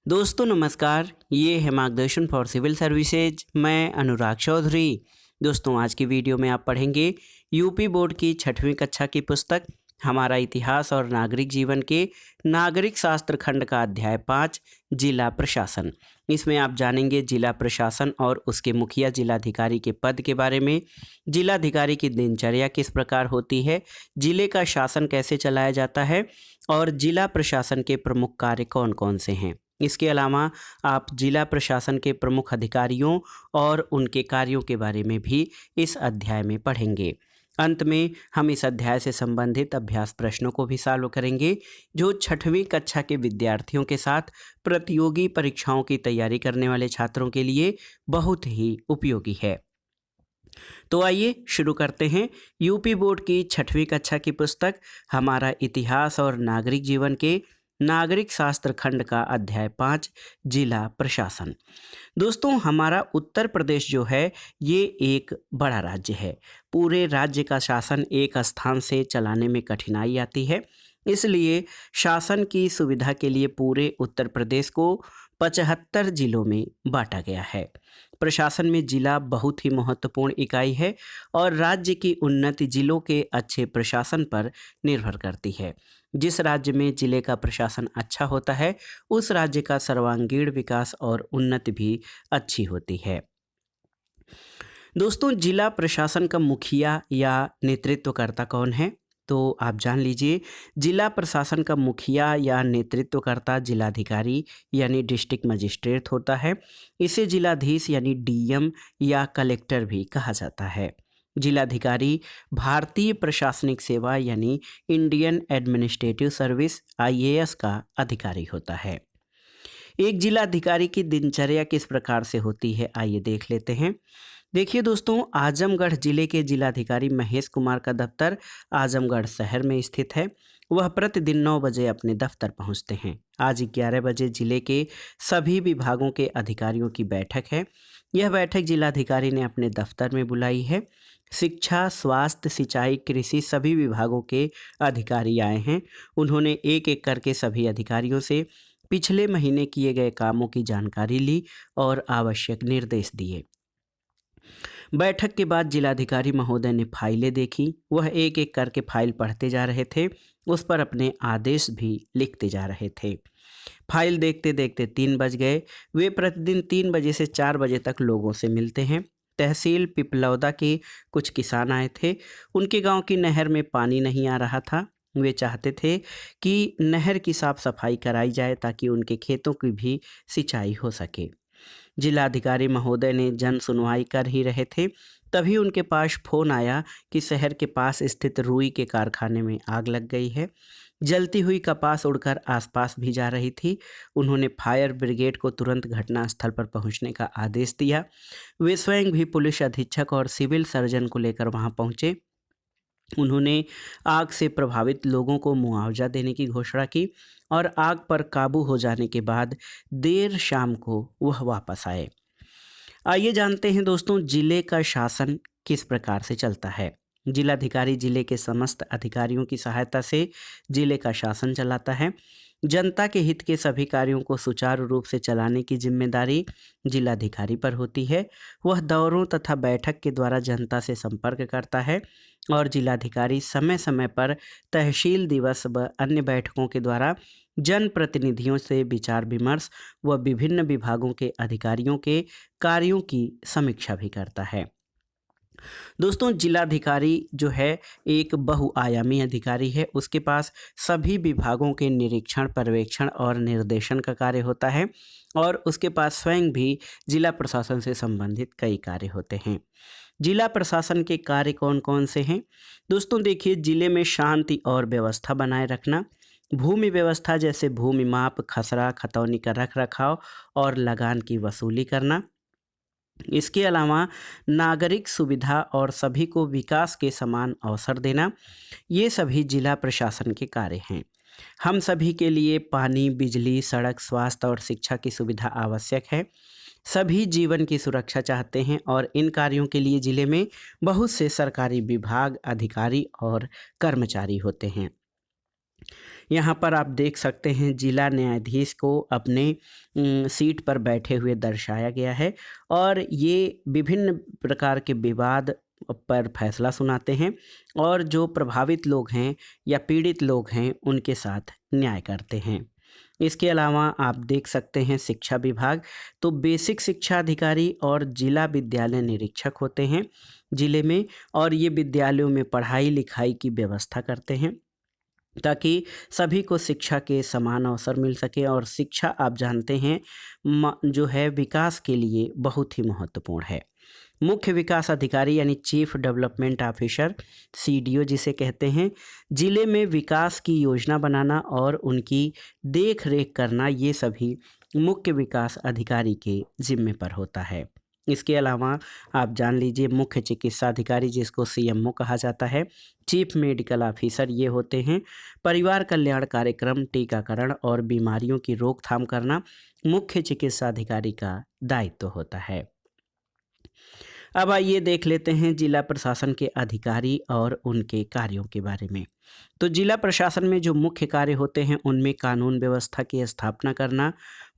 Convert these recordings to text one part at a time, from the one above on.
दोस्तों नमस्कार, ये है मार्गदर्शन फॉर सिविल सर्विसेज। मैं अनुराग चौधरी। दोस्तों आज की वीडियो में आप पढ़ेंगे यूपी बोर्ड की 6वीं कक्षा की पुस्तक हमारा इतिहास और नागरिक जीवन के नागरिक शास्त्र खंड का अध्याय 5 जिला प्रशासन। इसमें आप जानेंगे जिला प्रशासन और उसके मुखिया जिलाधिकारी के पद के बारे में, जिलाधिकारी की दिनचर्या किस प्रकार होती है, जिले का शासन कैसे चलाया जाता है और जिला प्रशासन के प्रमुख कार्य कौन कौन से हैं। इसके अलावा आप जिला प्रशासन के प्रमुख अधिकारियों और उनके कार्यों के बारे में भी इस अध्याय में पढ़ेंगे। अंत में हम इस अध्याय से संबंधित अभ्यास प्रश्नों को भी सॉल्व करेंगे जो 6वीं कक्षा के विद्यार्थियों के साथ प्रतियोगी परीक्षाओं की तैयारी करने वाले छात्रों के लिए बहुत ही उपयोगी है। तो आइए शुरू करते हैं यूपी बोर्ड की 6वीं कक्षा की पुस्तक हमारा इतिहास और नागरिक जीवन के नागरिक शास्त्र खंड का अध्याय 5 जिला प्रशासन। दोस्तों हमारा उत्तर प्रदेश जो है ये एक बड़ा राज्य है। पूरे राज्य का शासन एक स्थान से चलाने में कठिनाई आती है, इसलिए शासन की सुविधा के लिए पूरे उत्तर प्रदेश को 75 जिलों में बांटा गया है। प्रशासन में जिला बहुत ही महत्वपूर्ण इकाई है और राज्य की उन्नति जिलों के अच्छे प्रशासन पर निर्भर करती है। जिस राज्य में जिले का प्रशासन अच्छा होता है उस राज्य का सर्वांगीण विकास और उन्नति भी अच्छी होती है। दोस्तों जिला प्रशासन का मुखिया या नेतृत्वकर्ता कौन है, तो आप जान लीजिए। जिला प्रशासन का मुखिया या नेतृत्वकर्ता जिलाधिकारी यानी डिस्ट्रिक्ट मजिस्ट्रेट होता है। इसे जिलाधीश यानी डीएम या कलेक्टर भी कहा जाता है। जिलाधिकारी भारतीय प्रशासनिक सेवा यानी इंडियन एडमिनिस्ट्रेटिव सर्विस आईएएस का अधिकारी होता है। एक जिलाधिकारी की दिनचर्या किस प्रकार से होती है आइए देख लेते हैं। देखिए दोस्तों, आजमगढ़ जिले के जिलाधिकारी महेश कुमार का दफ्तर आजमगढ़ शहर में स्थित है। वह प्रतिदिन 9 बजे अपने दफ्तर पहुंचते हैं। आज 11 बजे जिले के सभी विभागों के अधिकारियों की बैठक है। यह बैठक जिलाधिकारी ने अपने दफ्तर में बुलाई है। शिक्षा, स्वास्थ्य, सिंचाई, कृषि सभी विभागों के अधिकारी आए हैं। उन्होंने एक एक करके सभी अधिकारियों से पिछले महीने किए गए कामों की जानकारी ली और आवश्यक निर्देश दिए। बैठक के बाद जिलाधिकारी महोदय ने फाइलें देखी। वह एक एक करके फाइल पढ़ते जा रहे थे, उस पर अपने आदेश भी लिखते जा रहे थे। फाइल देखते देखते 3 बज गए। वे प्रतिदिन 3 बजे से 4 बजे तक लोगों से मिलते हैं। तहसील पिपलौदा के कुछ किसान आए थे। उनके गांव की नहर में पानी नहीं आ रहा था। वे चाहते थे कि नहर की साफ सफाई कराई जाए ताकि उनके खेतों की भी सिंचाई हो सके। जिलाधिकारी महोदय ने जन सुनवाई कर ही रहे थे, तभी उनके पास फोन आया कि शहर के पास स्थित रुई के कारखाने में आग लग गई है। जलती हुई कपास उड़कर आसपास भी जा रही थी। उन्होंने फायर ब्रिगेड को तुरंत घटनास्थल पर पहुंचने का आदेश दिया। वे स्वयं भी पुलिस अधीक्षक और सिविल सर्जन को लेकर वहां पहुंचे। उन्होंने आग से प्रभावित लोगों को मुआवजा देने की घोषणा की और आग पर काबू हो जाने के बाद देर शाम को वह वापस आए। आइए जानते हैं दोस्तों जिले का शासन किस प्रकार से चलता है। जिलाधिकारी जिले के समस्त अधिकारियों की सहायता से जिले का शासन चलाता है। जनता के हित के सभी कार्यों को सुचारू रूप से चलाने की जिम्मेदारी जिलाधिकारी पर होती है। वह दौरों तथा बैठक के द्वारा जनता से संपर्क करता है और जिलाधिकारी समय समय पर तहसील दिवस व अन्य बैठकों के द्वारा जनप्रतिनिधियों से विचार विमर्श व विभिन्न विभागों के अधिकारियों के कार्यों की समीक्षा भी करता है। दोस्तों जिलाधिकारी जो है एक बहुआयामी अधिकारी है। उसके पास सभी विभागों के निरीक्षण, पर्यवेक्षण और निर्देशन का कार्य होता है और उसके पास स्वयं भी जिला प्रशासन से संबंधित कई कार्य होते हैं। जिला प्रशासन के कार्य कौन कौन से हैं? दोस्तों देखिए, जिले में शांति और व्यवस्था बनाए रखना, भूमि व्यवस्था जैसे भूमि माप, खसरा, खतौनी का रख रखाव और लगान की वसूली करना। इसके अलावा नागरिक सुविधा और सभी को विकास के समान अवसर देना, ये सभी जिला प्रशासन के कार्य हैं। हम सभी के लिए पानी, बिजली, सड़क, स्वास्थ्य और शिक्षा की सुविधा आवश्यक है। सभी जीवन की सुरक्षा चाहते हैं और इन कार्यों के लिए जिले में बहुत से सरकारी विभाग, अधिकारी और कर्मचारी होते हैं। यहाँ पर आप देख सकते हैं जिला न्यायाधीश को अपने सीट पर बैठे हुए दर्शाया गया है और ये विभिन्न प्रकार के विवाद पर फैसला सुनाते हैं और जो प्रभावित लोग हैं या पीड़ित लोग हैं उनके साथ न्याय करते हैं। इसके अलावा आप देख सकते हैं शिक्षा विभाग, तो बेसिक शिक्षा अधिकारी और जिला विद्यालय निरीक्षक होते हैं जिले में, और ये विद्यालयों में पढ़ाई लिखाई की व्यवस्था करते हैं ताकि सभी को शिक्षा के समान अवसर मिल सके। और शिक्षा आप जानते हैं जो है विकास के लिए बहुत ही महत्वपूर्ण है। मुख्य विकास अधिकारी यानी चीफ डेवलपमेंट ऑफिसर, सीडीओ जिसे कहते हैं, जिले में विकास की योजना बनाना और उनकी देख रेख करना, ये सभी मुख्य विकास अधिकारी के जिम्मे पर होता है। इसके अलावा आप जान लीजिए मुख्य चिकित्सा अधिकारी जिसको सीएमओ कहा जाता है, चीफ मेडिकल ऑफिसर ये होते हैं। परिवार कल्याण कार्यक्रम, टीकाकरण और बीमारियों की रोकथाम करना मुख्य चिकित्सा अधिकारी का दायित्व होता है। अब आइए देख लेते हैं जिला प्रशासन के अधिकारी और उनके कार्यों के बारे में। तो जिला प्रशासन में जो मुख्य कार्य होते हैं उनमें कानून व्यवस्था की स्थापना करना,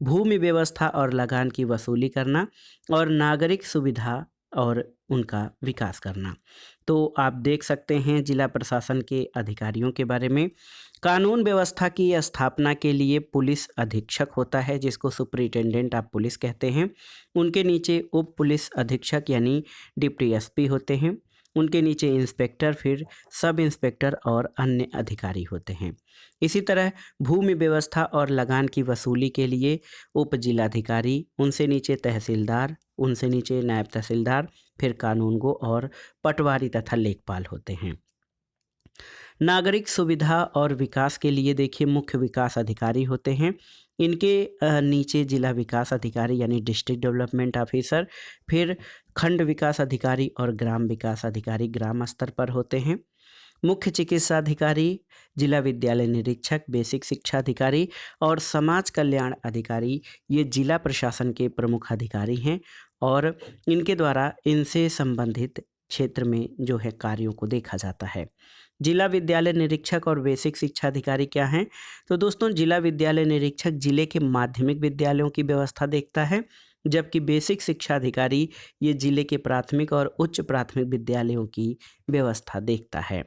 भूमि व्यवस्था और लगान की वसूली करना और नागरिक सुविधा और उनका विकास करना। तो आप देख सकते हैं जिला प्रशासन के अधिकारियों के बारे में। कानून व्यवस्था की स्थापना के लिए पुलिस अधीक्षक होता है जिसको सुपरिटेंडेंट ऑफ पुलिस कहते हैं। उनके नीचे उप पुलिस अधीक्षक यानी डिप्टी एसपी होते हैं। उनके नीचे इंस्पेक्टर, फिर सब इंस्पेक्टर और अन्य अधिकारी होते हैं। इसी तरह भूमि व्यवस्था और लगान की वसूली के लिए उप जिलाधिकारी, उनसे नीचे तहसीलदार, उनसे नीचे नायब तहसीलदार, फिर कानूनगो और पटवारी तथा लेखपाल होते हैं। नागरिक सुविधा और विकास के लिए देखिए मुख्य विकास अधिकारी होते हैं। इनके नीचे जिला विकास अधिकारी यानी डिस्ट्रिक्ट डेवलपमेंट ऑफिसर, फिर खंड विकास अधिकारी और ग्राम विकास अधिकारी ग्राम स्तर पर होते हैं। मुख्य चिकित्सा अधिकारी, जिला विद्यालय निरीक्षक, बेसिक शिक्षा अधिकारी और समाज कल्याण अधिकारी ये जिला प्रशासन के प्रमुख अधिकारी हैं और इनके द्वारा इनसे संबंधित क्षेत्र में जो है कार्यों को देखा जाता है। जिला विद्यालय निरीक्षक और बेसिक शिक्षा अधिकारी क्या हैं? तो दोस्तों जिला विद्यालय निरीक्षक जिले के माध्यमिक विद्यालयों की व्यवस्था देखता है, जबकि बेसिक शिक्षा अधिकारी ये जिले के प्राथमिक और उच्च प्राथमिक विद्यालयों की व्यवस्था देखता है।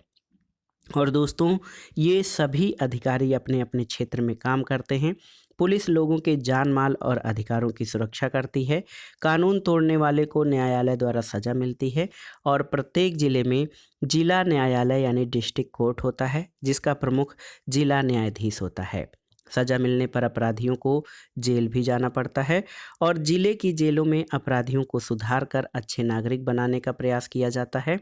और दोस्तों ये सभी अधिकारी अपने अपने क्षेत्र में काम करते हैं। पुलिस लोगों के जान माल और अधिकारों की सुरक्षा करती है। कानून तोड़ने वाले को न्यायालय द्वारा सज़ा मिलती है और प्रत्येक ज़िले में जिला न्यायालय यानी डिस्ट्रिक्ट कोर्ट होता है जिसका प्रमुख जिला न्यायाधीश होता है। सज़ा मिलने पर अपराधियों को जेल भी जाना पड़ता है और ज़िले की जेलों में अपराधियों को सुधार कर अच्छे नागरिक बनाने का प्रयास किया जाता है।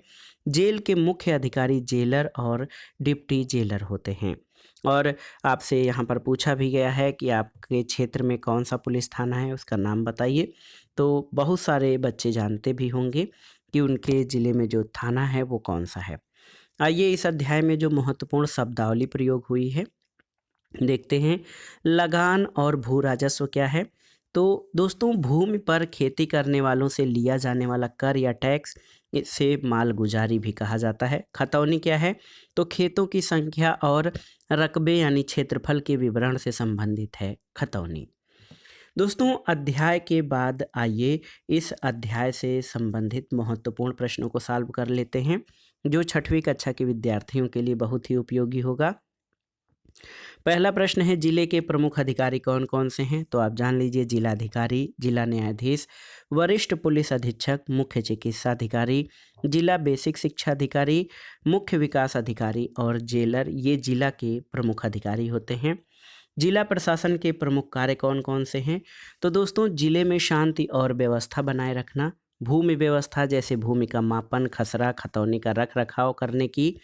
जेल के मुख्य अधिकारी जेलर और डिप्टी जेलर होते हैं। और आपसे यहाँ पर पूछा भी गया है कि आपके क्षेत्र में कौन सा पुलिस थाना है, उसका नाम बताइए। तो बहुत सारे बच्चे जानते भी होंगे कि उनके ज़िले में जो थाना है वो कौन सा है। आइए इस अध्याय में जो महत्वपूर्ण शब्दावली प्रयोग हुई है देखते हैं। लगान और भू राजस्व क्या है? तो दोस्तों भूमि पर खेती करने वालों से लिया जाने वाला कर या टैक्स, इसे मालगुजारी भी कहा जाता है। खतौनी क्या है? तो खेतों की संख्या और रकबे यानी क्षेत्रफल के विवरण से संबंधित है खतौनी। दोस्तों अध्याय के बाद आइए इस अध्याय से संबंधित महत्वपूर्ण प्रश्नों को सॉल्व कर लेते हैं जो 6वीं कक्षा के विद्यार्थियों के लिए बहुत ही उपयोगी होगा। पहला प्रश्न है जिले के प्रमुख अधिकारी कौन कौन से हैं? तो आप जान लीजिए जिलाधिकारी, जिला न्यायाधीश, वरिष्ठ पुलिस अधीक्षक, मुख्य चिकित्सा अधिकारी, जिला बेसिक शिक्षा अधिकारी, मुख्य विकास अधिकारी और जेलर ये जिला के प्रमुख अधिकारी होते हैं। जिला प्रशासन के प्रमुख कार्य कौन कौन से हैं? तो दोस्तों जिले में शांति और व्यवस्था बनाए रखना, भूमि व्यवस्था जैसे भूमि का मापन, खसरा, खतौनी का रख रखाव करने की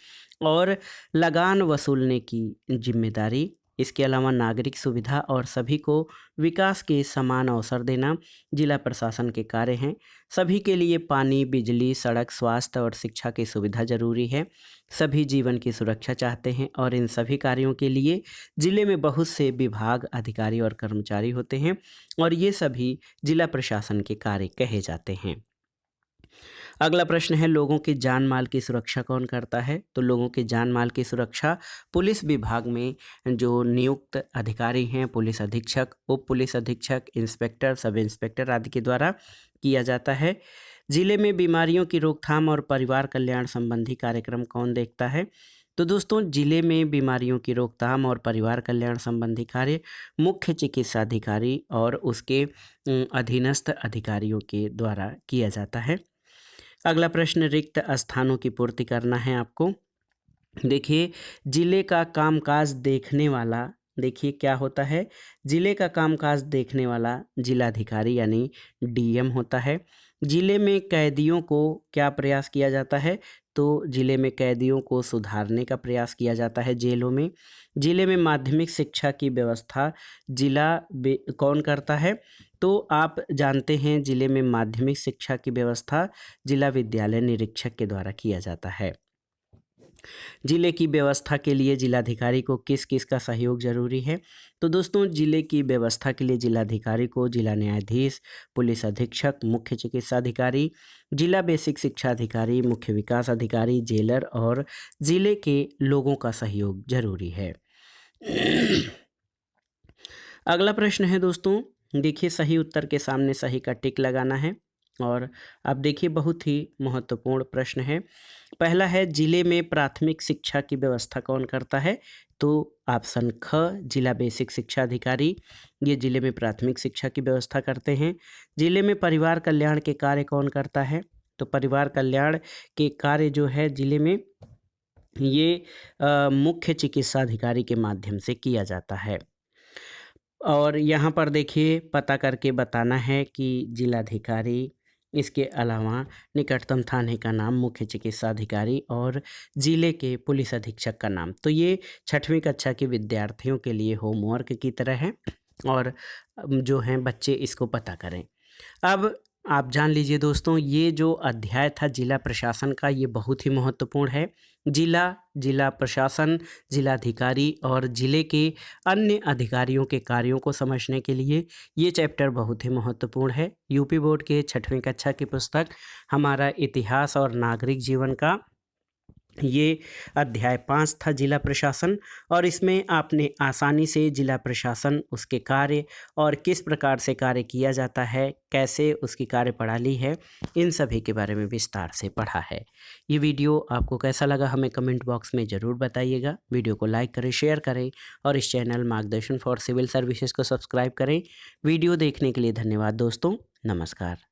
और लगान वसूलने की जिम्मेदारी। इसके अलावा नागरिक सुविधा और सभी को विकास के समान अवसर देना जिला प्रशासन के कार्य हैं। सभी के लिए पानी, बिजली, सड़क, स्वास्थ्य और शिक्षा की सुविधा जरूरी है। सभी जीवन की सुरक्षा चाहते हैं और इन सभी कार्यों के लिए जिले में बहुत से विभाग, अधिकारी और कर्मचारी होते हैं और ये सभी जिला प्रशासन के कार्य कहे जाते हैं। अगला प्रश्न है, लोगों की जान माल की सुरक्षा कौन करता है? तो लोगों की जान माल की सुरक्षा पुलिस विभाग में जो नियुक्त अधिकारी हैं, पुलिस अधीक्षक, उप पुलिस अधीक्षक, इंस्पेक्टर, सब इंस्पेक्टर आदि के द्वारा किया जाता है। जिले में बीमारियों की रोकथाम और परिवार कल्याण संबंधी कार्यक्रम कौन देखता है? तो दोस्तों, जिले में बीमारियों की रोकथाम और परिवार कल्याण संबंधी कार्य मुख्य चिकित्सा अधिकारी और उसके अधीनस्थ अधिकारियों के द्वारा किया जाता है। अगला प्रश्न, रिक्त स्थानों की पूर्ति करना है आपको। देखिए, जिले का कामकाज देखने वाला, देखिए क्या होता है, जिले का कामकाज देखने वाला जिलाधिकारी यानी डीएम होता है। जिले में कैदियों को क्या प्रयास किया जाता है? तो जिले में कैदियों को सुधारने का प्रयास किया जाता है जेलों में। जिले में माध्यमिक शिक्षा की व्यवस्था कौन करता है? तो आप जानते हैं, जिले में माध्यमिक शिक्षा की व्यवस्था जिला विद्यालय निरीक्षक के द्वारा किया जाता है। जिले की व्यवस्था के लिए जिलाधिकारी को किस किस का सहयोग जरूरी है? तो दोस्तों, जिले की व्यवस्था के लिए जिलाधिकारी को जिला न्यायाधीश, पुलिस अधीक्षक, मुख्य चिकित्सा अधिकारी, जिला बेसिक शिक्षा अधिकारी, मुख्य विकास अधिकारी, जेलर और जिले के लोगों का सहयोग जरूरी है। अगला प्रश्न है दोस्तों, देखिए सही उत्तर के सामने सही का टिक लगाना है। और अब देखिए, बहुत ही महत्वपूर्ण प्रश्न है। पहला है, जिले में प्राथमिक शिक्षा की व्यवस्था कौन करता है? तो ऑप्शन ख, जिला बेसिक शिक्षा अधिकारी, ये जिले में प्राथमिक शिक्षा की व्यवस्था करते हैं। जिले में परिवार कल्याण के कार्य कौन करता है? तो परिवार कल्याण के कार्य जो है जिले में, ये मुख्य चिकित्सा अधिकारी के माध्यम से किया जाता है। और यहाँ पर देखिए, पता करके बताना है कि जिलाधिकारी, इसके अलावा निकटतम थाने का नाम, मुख्य चिकित्सा अधिकारी और जिले के पुलिस अधीक्षक का नाम। तो ये 6वीं कक्षा के विद्यार्थियों के लिए होमवर्क की तरह है और जो हैं बच्चे इसको पता करें। अब आप जान लीजिए दोस्तों, ये जो अध्याय था जिला प्रशासन का, ये बहुत ही महत्वपूर्ण है। जिला प्रशासन, जिलाधिकारी और जिले के अन्य अधिकारियों के कार्यों को समझने के लिए ये चैप्टर बहुत ही महत्वपूर्ण है। यूपी बोर्ड के 6वीं कक्षा की पुस्तक हमारा इतिहास और नागरिक जीवन का ये अध्याय 5 था, जिला प्रशासन। और इसमें आपने आसानी से जिला प्रशासन, उसके कार्य और किस प्रकार से कार्य किया जाता है, कैसे उसकी कार्यप्रणाली है, इन सभी के बारे में विस्तार से पढ़ा है। ये वीडियो आपको कैसा लगा हमें कमेंट बॉक्स में ज़रूर बताइएगा। वीडियो को लाइक करें, शेयर करें और इस चैनल मार्गदर्शन फॉर सिविल सर्विसेज को सब्सक्राइब करें। वीडियो देखने के लिए धन्यवाद दोस्तों। नमस्कार।